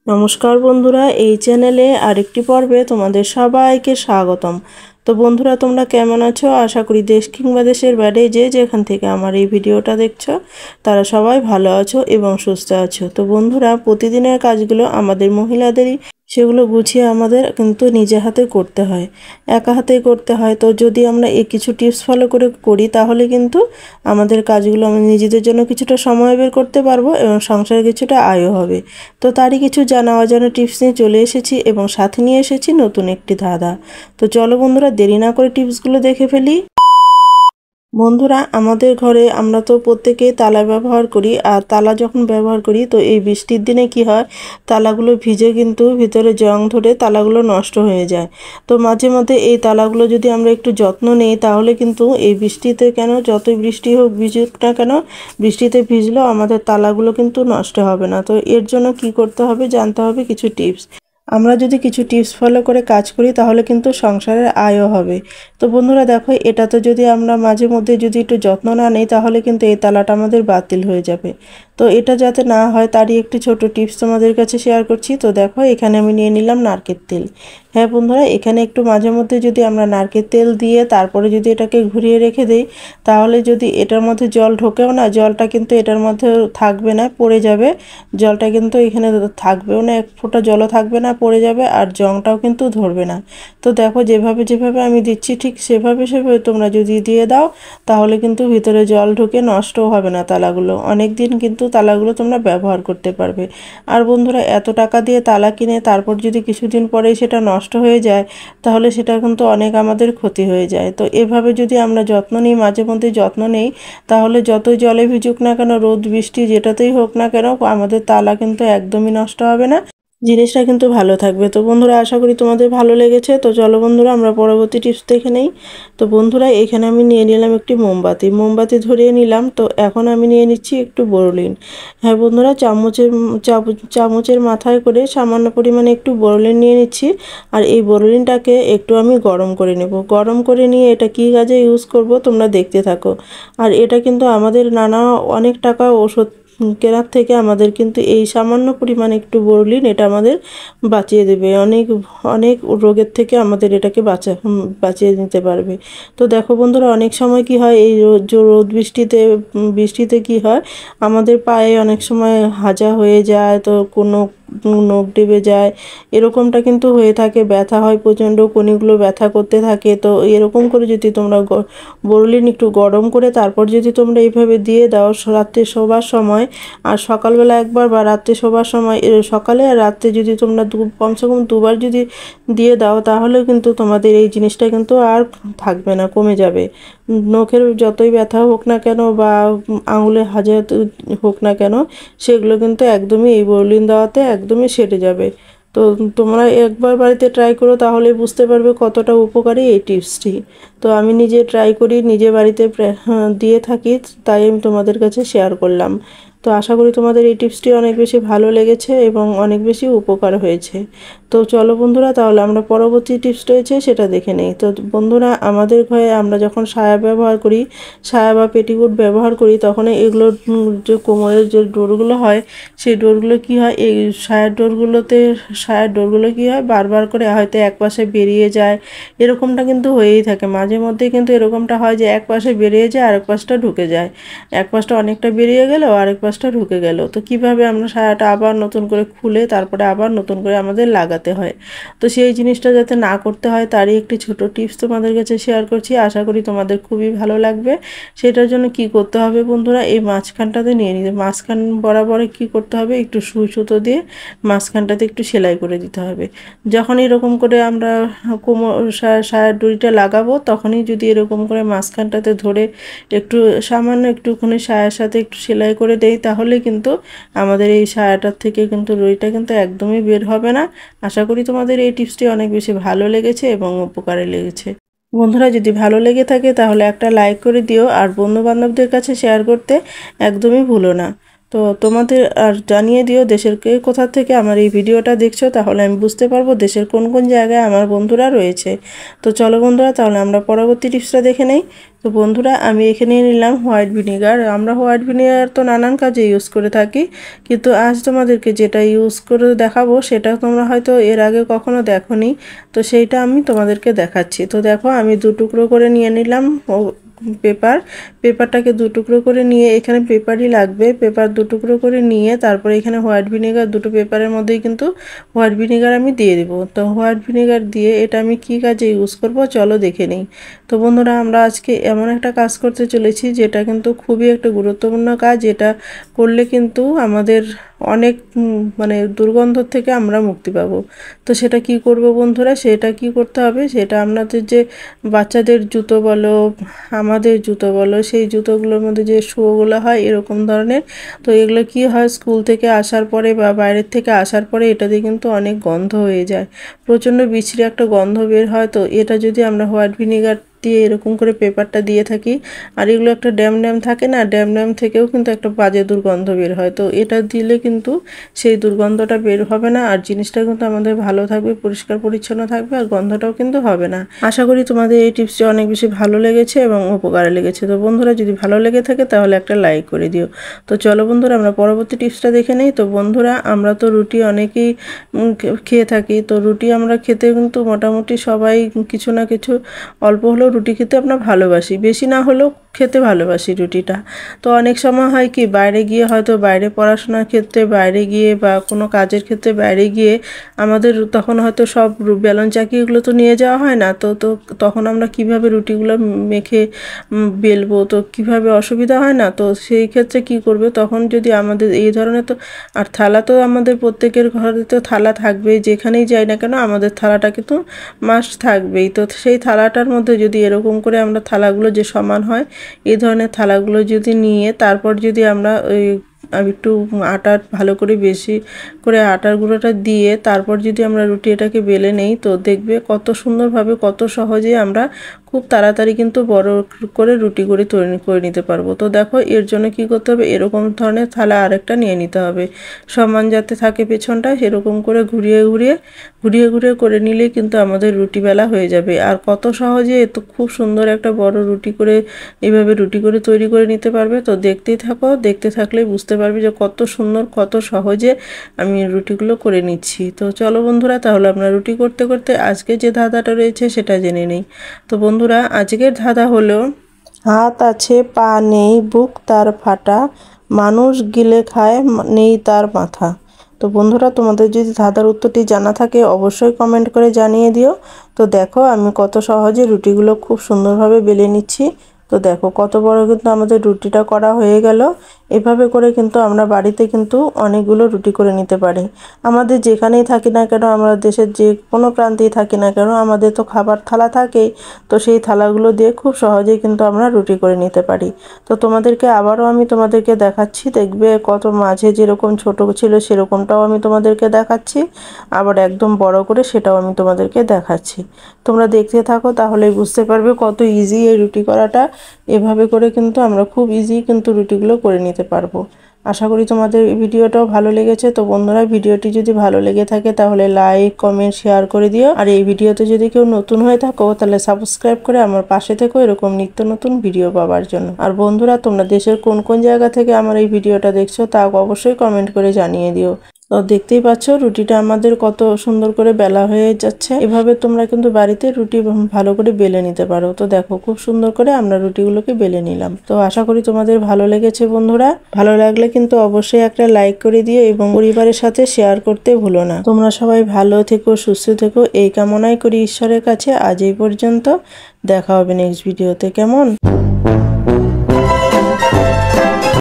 নমস্কার বন্ধুরা, এই চ্যানেলে আরেকটি পর্বে তোমাদের সবাইকে স্বাগতম। তো বন্ধুরা, তোমরা কেমন আছো? আশা করি দেশ কিংবা দেশের বাইরে যে যেখান থেকে আমার এই ভিডিওটা দেখছো তারা সবাই ভালো আছো এবং সুস্থ আছো। তো বন্ধুরা, প্রতিদিনের কাজগুলো আমাদের মহিলাদেরই, সেগুলো গুছিয়ে আমাদের কিন্তু নিজে হাতে করতে হয়, একা হাতেই করতে হয়। তো যদি আমরা এই কিছু টিপস ফলো করে করি তাহলে কিন্তু আমাদের কাজগুলো আমরা নিজেদের জন্য কিছুটা সময় বের করতে পারবো এবং সংসারে কিছুটা আয়ও হবে। তো তারই কিছু জানা অজানা টিপস নিয়ে চলে এসেছি এবং সাথে নিয়ে এসেছি নতুন একটি ধাঁধা। তো চলো বন্ধুরা, দেরি না করে টিপসগুলো দেখে ফেলি। বন্ধুরা, আমাদের ঘরে আমরা তো প্রত্যেকেই তালা ব্যবহার করি, আর তালা যখন ব্যবহার করি তো এই বৃষ্টির দিনে কি হয়, তালাগুলো ভিজে কিন্তু ভিতরে জং ধরে তালাগুলো নষ্ট হয়ে যায়। তো মাঝে মধ্যে এই তালাগুলো যদি আমরা একটু যত্ন নিই তাহলে কিন্তু এই বৃষ্টিতে কেন, যতই বৃষ্টি হোক ভিজুক না কেন, বৃষ্টিতে ভিজলেও আমাদের তালাগুলো কিন্তু নষ্ট হবে না। তো এর জন্য কি করতে হবে, জানতে হবে কিছু টিপস। আমরা যদি কিছু টিপস ফলো করে কাজ করি তাহলে কিন্তু সংসারের আয়ও হবে। তো বন্ধুরা দেখো, এটাতে যদি আমরা মাঝে মধ্যে যদি একটু যত্ন না নিই তাহলে কিন্তু এই তালাটা আমাদের বাতিল হয়ে যাবে। তো এটা যাতে না হয় তারই একটি ছোট টিপস তোমাদের কাছে শেয়ার করছি। তো দেখো, এখানে আমি নিয়ে নিলাম নারকেল তেল। হ্যাঁ বন্ধুরা, এখানে একটু মাঝে মধ্যে যদি আমরা নারকেল তেল দিয়ে তারপরে যদি এটাকে ঘুরিয়ে রেখে দিই তাহলে যদি এটার মধ্যে জল ঢোকেও না, জলটা কিন্তু এটার মধ্যে থাকবে না, পড়ে যাবে। জলটা কিন্তু এখানে থাকবেও না, এক ফোঁটা জলও থাকবে না, পড়ে যাবে, আর জংটাও কিন্তু ধরবে না। তো দেখো, যেভাবে যেভাবে আমি দিচ্ছি ঠিক সেভাবে সেভাবে তোমরা যদি দিয়ে দাও তাহলে কিন্তু ভিতরে জল ঢুকে নষ্টও হবে না তালাগুলো, অনেক দিন কিন্তু তালাগুলো তোমরা ব্যবহার করতে পারবে। আর বন্ধুরা, এত টাকা দিয়ে তালা কিনে তারপর যদি কিছুদিন পরেই সেটা নষ্ট হয়ে যায় তাহলে সেটা কিন্তু অনেক আমাদের ক্ষতি হয়ে যায়। তো এভাবে যদি আমরা যত্ন নিই, মাঝে মধ্যে যত্ন নেই, তাহলে যতই জলে ভিজুক না কেন, রোদ বৃষ্টি যেটাতেই হোক না কেন, আমাদের তালা কিন্তু একদমই নষ্ট হবে না, জিনিসটা কিন্তু ভালো থাকবে। তো বন্ধুরা, আশা করি তোমাদের ভালো লেগেছে। তো চলো বন্ধুরা, আমরা পরবর্তী টিপস দেখে নেই। তো বন্ধুরা, এখানে আমি নিয়ে নিলাম একটি মোমবাতি, মোমবাতি ধরিয়ে নিলাম। তো এখন আমি নিয়ে নিচ্ছি একটু বোরোলিন। হ্যাঁ বন্ধুরা, চামচের মাথায় করে সামান্য পরিমাণে একটু বোরোলিন নিয়ে নিচ্ছি। আর এই বোরোলিনটাকে একটু আমি গরম করে নেব। গরম করে নিয়ে এটা কী কাজে ইউজ করব তোমরা দেখতে থাকো। আর এটা কিন্তু আমাদের অনেক টাকা ওষুধ কেনার থেকে আমাদের কিন্তু এই সামান্য পরিমাণে একটু বোরোলিন এটা আমাদের বাঁচিয়ে দেবে, অনেক অনেক রোগের থেকে আমাদের এটাকে বাঁচিয়ে নিতে পারবে। তো দেখো বন্ধুরা, অনেক সময় কি হয়, এই রোদ বৃষ্টিতে কি হয়, আমাদের পায়ে অনেক সময় হাজা হয়ে যায়, তো কোনো নখ ডেবে যায়, এরকমটা কিন্তু হয়ে থাকে, ব্যথা হয় প্রচণ্ড, কনিগুলো ব্যথা করতে থাকে। তো এরকম করে যদি তোমরা বোরোলিন একটু গরম করে তারপর যদি তোমরা এইভাবে দিয়ে দাও রাত্রে শোবার সময়, আর সকালবেলা একবার বা রাত্রে শোবার সময়, সকালে আর রাত্রে যদি তোমরা কমসে কম দুবার যদি দিয়ে দাও তাহলে কিন্তু তোমাদের এই জিনিসটা কিন্তু আর থাকবে না, কমে যাবে। নখের যতই ব্যথা হোক না কেন বা আঙুলে হাজা হোক না কেন, সেগুলো কিন্তু একদমই এই বোরোলিন দেওয়াতে একদমই সেরে যাবে। তো তোমরা একবার বাড়িতে ট্রাই করো, তাহলে বুঝতে পারবে কতটা উপকারী এই টিপসটি। তো আমি নিজে ট্রাই করি, নিজে বাড়িতে দিয়ে থাকি, তাই আমি তোমাদের কাছে শেয়ার করলাম। তো আশা করি তোমাদের এই টিপসটি অনেক বেশি ভালো লেগেছে এবং অনেক বেশি উপকার হয়েছে। তো চলো বন্ধুরা, তাহলে আমরা পরবর্তী টিপস রয়েছে সেটা দেখে নেই। তো বন্ধুরা, আমাদের ঘরে আমরা যখন সায়া ব্যবহার করি, সায়া বা পেটিকোট ব্যবহার করি, তখন এগুলোর যে কোমরের যে ডোরগুলো হয়, সেই ডোরগুলো কি হয়, এই সায়ার ডোরগুলো কি হয়, বারবার করে হয়তো এক পাশে বেরিয়ে যায়, এরকমটা কিন্তু হয়েই থাকে। মাঝে মধ্যে কিন্তু এরকমটা হয় যে এক পাশে বেরিয়ে যায় আরেক পাশটা ঢুকে যায়, এক পাশটা অনেকটা বেরিয়ে গেল আরেক পাশটা ঢুকে গেল। তো কিভাবে আমরা সায়াটা আবার নতুন করে খুলে তারপরে আবার নতুন করে আমাদের লাগাতে হয়। তো সেই জিনিসটা যাতে না করতে হয় তারই একটি ছোট টিপস তোমাদের কাছে শেয়ার করছি, আশা করি তোমাদের খুবই ভালো লাগবে। সেটার জন্য কি করতে হবে বন্ধুরা, এই মাঝখানটাতে নিয়ে নিতে, মাঝখান বরাবরে কি করতে হবে, একটু সুই সুতো দিয়ে মাঝখানটাতে একটু সেলাই করে দিতে হবে। যখন এরকম করে আমরা সায়ার ডুরিটা লাগাবো তখনই যদি এরকম করে মাঝখানটাতে ধরে একটু সামান্য একটুখানি সায়ার সাথে একটু সেলাই করে দেই তাহলে কিন্তু আমাদের এই সায়াটার থেকে কিন্তু রুইটা কিন্তু একদমই বের হবে না। আশা করি তোমাদের এই টিপসটি অনেক বেশি ভালো লেগেছে এবং উপকারে লেগেছে। বন্ধুরা, যদি ভালো লেগে থাকে তাহলে একটা লাইক করে দিও, আর বন্ধু বান্ধবদের কাছে শেয়ার করতে একদমই ভুলো না। তো তো তোমাদের আর জানিয়ে দিও দেশের কে কোথা থেকে আমার এই ভিডিওটা দেখছো, তাহলে আমি বুঝতে পারবো দেশের কোন কোন জায়গায় আমার বন্ধুরা রয়েছে। তো চলো বন্ধুরা, তাহলে আমরা পরবর্তী টিপসটা দেখে নেই। তো বন্ধুরা, আমি এখানে নিলাম হোয়াইট ভিনেগার। আমরা হোয়াইট ভিনেগার তো নানান কাজে ইউজ করে থাকি, কিন্তু আজ তোমাদেরকে যেটা ইউজ করে দেখাবো সেটা তোমরা হয়তো এর আগে কখনো দেখোনি, তো সেইটা আমি তোমাদেরকে দেখাচ্ছি। তো দেখো, আমি 2 টুকরো করে নিয়ে নিলাম পেপারটাকে 2 টুকরো করে নিয়ে, এখানে পেপারই লাগবে, পেপার 2 টুকরো করে নিয়ে তারপরে এখানে হোয়াইট ভিনেগার, দুটো পেপারের মধ্যেই কিন্তু হোয়াইট ভিনেগার আমি দিয়ে দেব। তো হোয়াইট ভিনেগার দিয়ে এটা আমি কি কাজে ইউজ করব চলো দেখে নিই। তো বন্ধুরা, আমরা আজকে এমন একটা কাজ করতে চলেছি যেটা কিন্তু খুবই একটা গুরুত্বপূর্ণ কাজ। এটা করলে কিন্তু আমাদের অনেক মানে দুর্গন্ধ থেকে আমরা মুক্তি পাবো। তো সেটা কি করব বন্ধুরা, সেটা কি করতে হবে, সেটা আপনাদের যে বাচ্চাদের জুতো বলো, আমাদের জুতো বলো, সেই জুতোগুলোর মধ্যে যে শুগুলো হয় এরকম ধরনের, তো এগুলো কি হয়, স্কুল থেকে আসার পরে বা বাইরের থেকে আসার পরে এটাতে কিন্তু অনেক গন্ধ হয়ে যায়, প্রচণ্ড বিশ্রী একটা গন্ধ বের হয়। তো এটা যদি আমরা হোয়াইট ভিনেগার দিয়ে এরকম করে পেপারটা দিয়ে থাকি, আর এগুলো একটা ড্যাম থাকে না, ড্যাম থেকেও কিন্তু একটা বাজে দুর্গন্ধ বের হয়। তো এটা দিলে কিন্তু সেই দুর্গন্ধটা বের হবে না, আর জিনিসটা কিন্তু আমাদের ভালো থাকবে, পরিষ্কার পরিচ্ছন্ন থাকবে, আর গন্ধটাও কিন্তু হবে না। আশা করি তোমাদের এই টিপসটি অনেক বেশি ভালো লেগেছে এবং উপকারে লেগেছে। তো বন্ধুরা, যদি ভালো লেগে থাকে তাহলে একটা লাইক করে দিও। তো চলো বন্ধুরা, আমরা পরবর্তী টিপসটা দেখে নেই। তো বন্ধুরা, আমরা তো রুটি অনেকেই খেয়ে থাকি। তো রুটি আমরা খেতে কিন্তু মোটামুটি সবাই কিছু না কিছু অল্প হলেও রুটি খেতে আমরা ভালোবাসি, বেশি না হলেও খেতে ভালোবাসি রুটিটা। তো অনেক সময় হয় কি, বাইরে গিয়ে হয়তো বাইরে পড়াশোনার ক্ষেত্রে বাইরে গিয়ে বা কোনো কাজের ক্ষেত্রে বাইরে গিয়ে আমাদের তখন হয়তো সব বেলন চাকিগুলো তো নিয়ে যাওয়া হয় না। তো তো তখন আমরা কিভাবে রুটিগুলো মেখে বেলবো, তো কিভাবে অসুবিধা হয় না। তো সেই ক্ষেত্রে কি করবে, তখন যদি আমাদের এই ধরনের, তো আর থালা তো আমাদের প্রত্যেকের ঘরে তো থালা থাকবেই, যেখানেই যাই না কেন আমাদের থালাটা কিন্তু মাস্ট থাকবেই। তো সেই থালাটার মধ্যে যদি এরকম করে আমরা থালাগুলো যে সমান হয় এই ধরনের থালাগুলো যদি নিয়ে তারপর যদি আমরা ওই একটু আটার ভালো করে বেশি করে আটার গুঁড়োটা দিয়ে তারপর যদি আমরা রুটি এটাকে বেলে নেই, তো দেখবে কত সুন্দরভাবে, কত সহজে আমরা খুব তাড়াতাড়ি কিন্তু বড় করে রুটি তৈরি করে নিতে পারবো। তো দেখো, এর জন্য কি করতে হবে, এরকম ধরনের থালা আরেকটা নিয়ে নিতে হবে, সমান যাতে থাকে পেছনটা, সেরকম করে ঘুরিয়ে করে নিলেই কিন্তু আমাদের রুটি বেলা হয়ে যাবে। আর কত সহজে, এত খুব সুন্দর একটা বড় রুটি করে এইভাবে তৈরি করে নিতে পারবে। তো দেখতেই থাকো, দেখতে থাকলে বুঝতে পারবে যে কত সুন্দর, কত সহজে আমি রুটিগুলো করে নিচ্ছি। তো চলো বন্ধুরা, তাহলে আমরা রুটি করতে করতে আজকে যে ধাঁধাটা রয়েছে সেটা জেনে নেই। তো বন্ধুরা, আজকের ধাঁধা হলো, হাত আছে পা নেই, বুক তার ফাটা, মানুষ গিলে খায় নেই তার মাথা। তো বন্ধুরা, তোমাদের যদি ধাঁধার উত্তরটি জানা থাকে অবশ্যই কমেন্ট করে জানিয়ে দিও। তো দেখো, আমি কত সহজে রুটিগুলো খুব সুন্দরভাবে বেলে নিচ্ছি। তো দেখো কত বড় কিন্তু আমাদের রুটিটা করা হয়ে গেল। এভাবে করে কিন্তু আমরা বাড়িতে কিন্তু অনেকগুলো রুটি করে নিতে পারি। আমাদের যেখানেই থাকি না কেন, আমরা দেশের যে কোনো প্রান্তেই থাকি না কেন, আমাদের তো খাবার থালা থাকেই। তো সেই থালাগুলো দিয়ে খুব সহজেই কিন্তু আমরা রুটি করে নিতে পারি। তো তোমাদেরকে আবারও আমি তোমাদেরকে দেখাচ্ছি, দেখবে কত মাঝে যেরকম ছোট ছিল সেরকমটাও আমি তোমাদেরকে দেখাচ্ছি, আবার একদম বড় করে সেটাও আমি তোমাদেরকে দেখাচ্ছি। তোমরা দেখতে থাকো, তাহলেই বুঝতে পারবে কত ইজি এই রুটি করাটা। এভাবে করে কিন্তু আমরা খুব ইজি কিন্তু রুটিগুলো করে নিতে পারবো। আশা করি তোমাদের ভিডিওটাও ভালো লেগেছে। তো বন্ধুরা, ভিডিওটি যদি ভালো লেগে থাকে তাহলে লাইক, কমেন্ট, শেয়ার করে দিও। আর এই ভিডিওতে যদি কেউ নতুন হয়ে থাকো তাহলে সাবস্ক্রাইব করে আমার পাশে থেকো এরকম নিত্য নতুন ভিডিও পাওয়ার জন্য। আর বন্ধুরা, তোমরা দেশের কোন কোন জায়গা থেকে আমার এই ভিডিওটা দেখছো তা অবশ্যই কমেন্ট করে জানিয়ে দিও। তো দেখতেই পাচ্ছ রুটিটা আমাদের কত সুন্দর করে বেলা হয়ে যাচ্ছে। এভাবে তোমরা কিন্তু বাড়িতে রুটি ভালো করে বেলে নিতে পারো। তো দেখো, খুব সুন্দর করে আমরা রুটিগুলোকে বেলে নিলাম। তো আশা করি তোমাদের ভালো লেগেছে বন্ধুরা। ভালো লাগলে কিন্তু অবশ্যই একটা লাইক করে দিও এবং পরিবারের সাথে শেয়ার করতে ভুলো না। তোমরা সবাই ভালো থেকো, সুস্থ থেকো, এই কামনাই করি ঈশ্বরের কাছে। আজ এই পর্যন্ত, দেখা হবে নেক্সট ভিডিওতে। কেমন?